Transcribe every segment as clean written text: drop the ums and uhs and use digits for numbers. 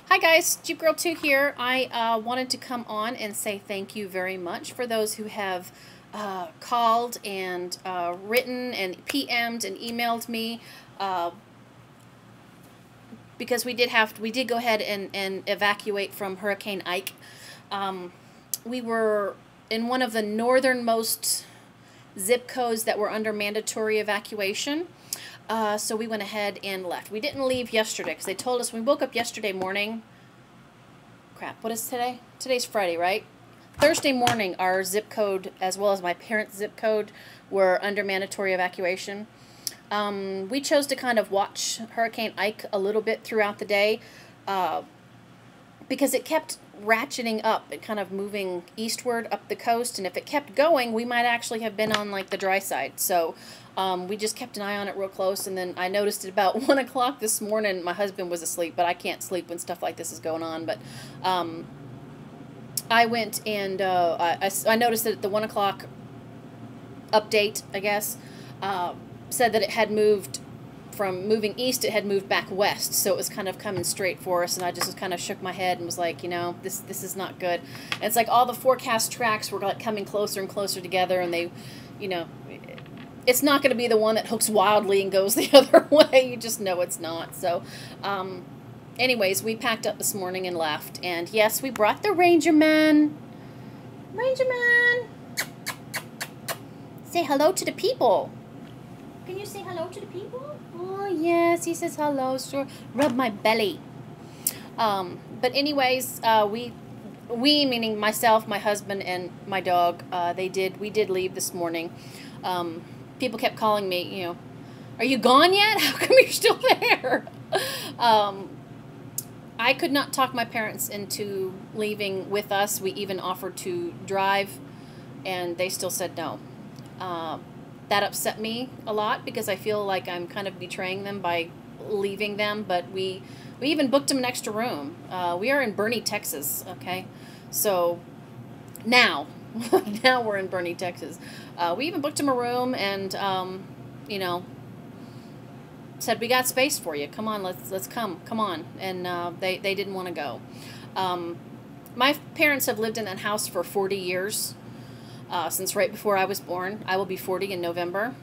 Hi guys, Jeep Girl 2 here. I wanted to come on and say thank you very much for those who have called and written and PM'd and emailed me because we did go ahead and evacuate from Hurricane Ike. We were in one of the northernmost zip codes that were under mandatory evacuation. So we went ahead and left. We didn't leave yesterday because they told us when we woke up yesterday morning. Crap, what is today? Today's Friday, right? Thursday morning, our zip code, as well as my parents' zip code, were under mandatory evacuation. We chose to kind of watch Hurricane Ike a little bit throughout the day because it kept ratcheting up and kind of moving eastward up the coast, and if it kept going, we might actually have been on like the dry side. So we just kept an eye on it real close, and then I noticed it about 1 o'clock this morning. My husband was asleep, but I can't sleep when stuff like this is going on. But I went and I noticed that the 1 o'clock update, I guess, said that it had moved from moving east, it had moved back west, so it was kind of coming straight for us, and I just kind of shook my head and was like, you know, this is not good. And it's like all the forecast tracks were like coming closer and closer together, and they, you know, it's not going to be the one that hooks wildly and goes the other way. You just know it's not. So anyways, we packed up this morning and left, and yes, we brought the Ranger Man. Ranger Man, say hello to the people. Can you say hello to the people? Oh, yes, he says hello, sure. Rub my belly. But anyways, we meaning myself, my husband, and my dog, we did leave this morning. People kept calling me, you know, are you gone yet? How come you're still there? I could not talk my parents into leaving with us. We even offered to drive, and they still said no. That upset me a lot because I feel like I'm kind of betraying them by leaving them, but we even booked them an extra room. We are in Boerne, Texas, okay? So now, now we're in Boerne, Texas. We even booked them a room and, you know, said, we got space for you. Come on, let's come on. And they didn't want to go. My parents have lived in that house for 40 years. Since right before I was born. I will be 40 in November.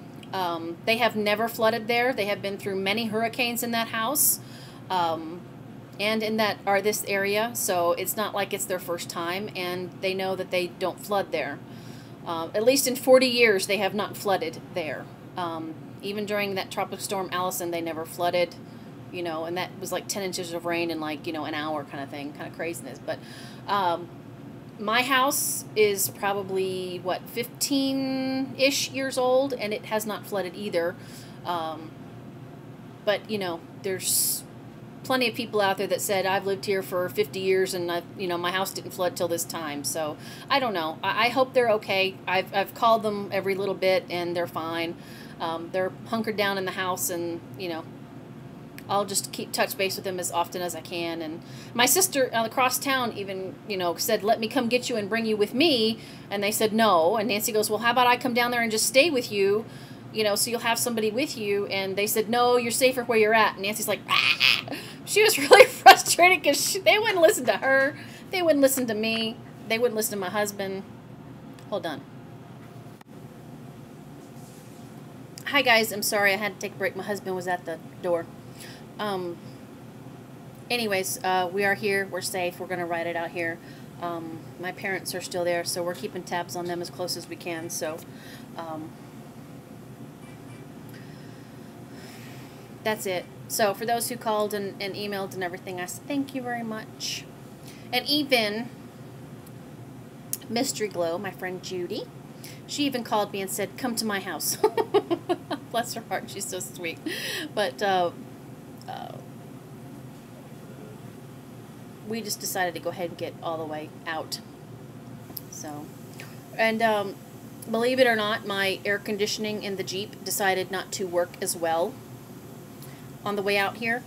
They have never flooded there. They have been through many hurricanes in that house and in this area, so it's not like it's their first time, and they know that they don't flood there. At least in 40 years, they have not flooded there. Even during that Tropical Storm Allison, they never flooded, you know, and that was like 10 inches of rain in like, you know, an hour kind of thing, kind of craziness. But my house is probably, what, 15-ish years old, and it has not flooded either. But, you know, there's plenty of people out there that said, I've lived here for 50 years, and, you know, my house didn't flood till this time. So, I don't know. I hope they're okay. I've called them every little bit, and they're fine. They're hunkered down in the house, and, you know, I'll just keep touch base with them as often as I can. And my sister across town even, you know, said, let me come get you and bring you with me. And they said no. And Nancy goes, well, how about I come down there and just stay with you, you know, so you'll have somebody with you. And they said, no, you're safer where you're at. And Nancy's like, ah! She was really frustrated because they wouldn't listen to her. They wouldn't listen to me. They wouldn't listen to my husband. Hold on. Hi, guys. I'm sorry. I had to take a break. My husband was at the door. Anyways, we are here, we're safe, we're going to ride it out here. My parents are still there, so we're keeping tabs on them as close as we can, so, that's it. So, for those who called and emailed and everything, I said thank you very much. And even Mystery Glow, my friend Judy, she even called me and said, come to my house. Bless her heart, she's so sweet. But, we just decided to go ahead and get all the way out. So, and believe it or not, my air conditioning in the Jeep decided not to work as well on the way out here.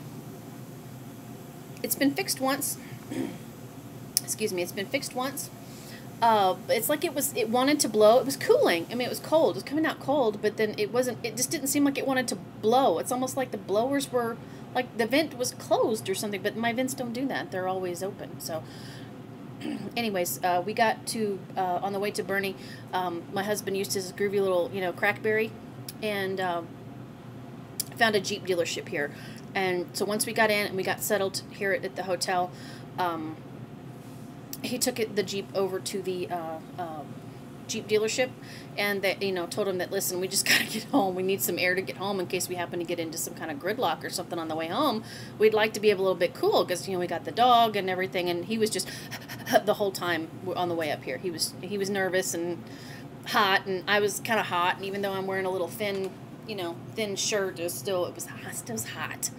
It's been fixed once. Excuse me, it's been fixed once. It's like it wanted to blow. It was cooling. I mean, it was cold. It was coming out cold, but then it just didn't seem like it wanted to blow. It's almost like the blowers were like the vent was closed or something, but my vents don't do that. They're always open. So anyways, we got to, on the way to Bernie, my husband used his groovy little, crackberry, and found a Jeep dealership here. And so once we got in and we got settled here at the hotel, he took the Jeep over to the Jeep dealership, and they, told him that, listen, we just gotta get home. We need some air to get home in case we happen to get into some kind of gridlock or something on the way home. We'd like to be a little bit cool because, we got the dog and everything, and he was just the whole time on the way up here. He was nervous and hot, and I was kind of hot, and even though I'm wearing a little thin, thin shirt, it was hot.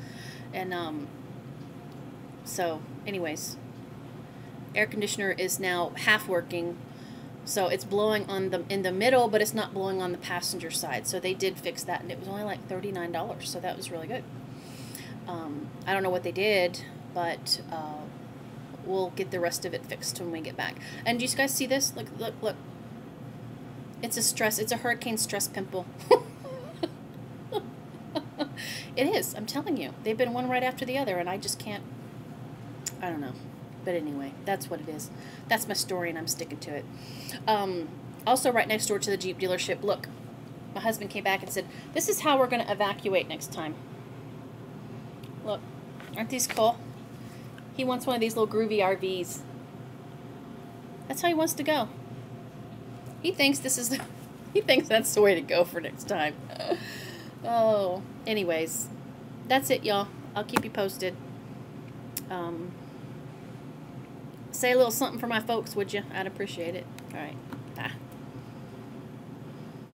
And so anyways, air conditioner is now half working. So it's blowing in the middle, but it's not blowing on the passenger side. So they did fix that, and it was only like $39. So that was really good. I don't know what they did, but we'll get the rest of it fixed when we get back. And do you guys see this? Look. It's a hurricane stress pimple. It is. I'm telling you. They've been one right after the other, and I just can't. I don't know. But anyway, that's what it is. That's my story, and I'm sticking to it. Also, right next door to the Jeep dealership, look, my husband came back and said, this is how we're going to evacuate next time. Look, aren't these cool? He wants one of these little groovy RVs. That's how he wants to go. He thinks he thinks that's the way to go for next time. Oh, anyways, that's it, y'all. I'll keep you posted. Say a little something for my folks, would you? I'd appreciate it. All right.